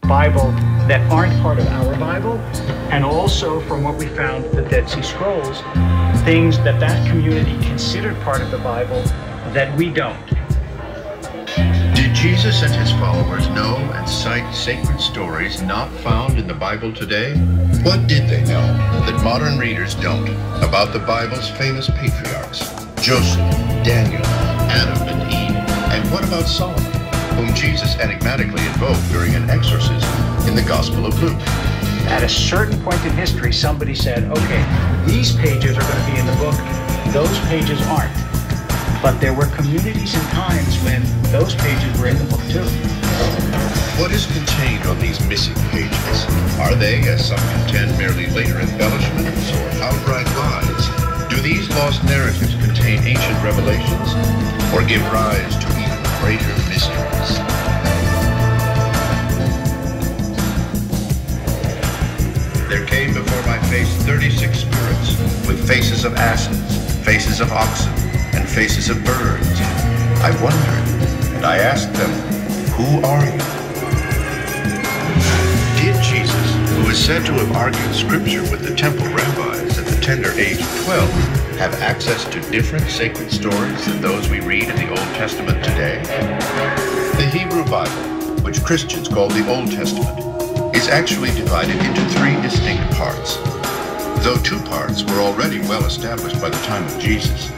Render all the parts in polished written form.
Bible that aren't part of our Bible, and also from what we found, the Dead Sea Scrolls, things that that community considered part of the Bible that we don't. Did Jesus and his followers know and cite sacred stories not found in the Bible today? What did they know that modern readers don't about the Bible's famous patriarchs? Joseph, Daniel, Adam and Eve. And what about Solomon, whom Jesus enigmatically invoked during an exorcism in the Gospel of Luke? At a certain point in history, somebody said, okay, these pages are going to be in the book, those pages aren't. But there were communities and times when those pages were in the book too. What is contained on these missing pages? Are they, as some contend, merely later embellishments or outright lies? Do these lost narratives contain ancient revelations or give rise to even greater mysteries? There came before my face 36 spirits with faces of asses, faces of oxen, and faces of birds. I wondered, and I asked them, who are you? Did Jesus, who is said to have argued scripture with the temple rabbis at the tender age of 12, have access to different sacred stories than those we read in the Old Testament today? The Hebrew Bible, which Christians call the Old Testament, is actually divided into 3 distinct parts, though 2 parts were already well established by the time of Jesus.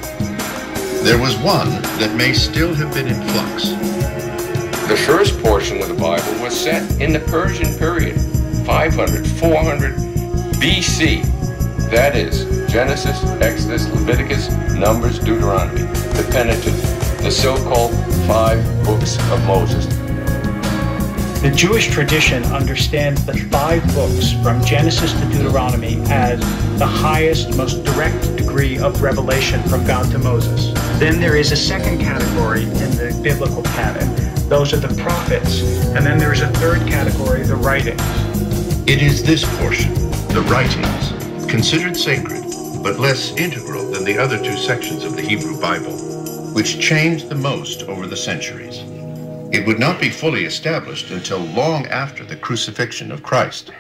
There was one that may still have been in flux. The first portion of the Bible was set in the Persian period, 500, 400 BC. That is, Genesis, Exodus, Leviticus, Numbers, Deuteronomy, the Pentateuch, the so-called 5 books of Moses. The Jewish tradition understands the 5 books from Genesis to Deuteronomy as the highest, most direct degree of revelation from God to Moses. Then there is a second category in the biblical canon. Those are the prophets. And then there is a third category, the writings. It is this portion, the writings, considered sacred, but less integral than the other 2 sections of the Hebrew Bible, which changed the most over the centuries. It would not be fully established until long after the crucifixion of Christ.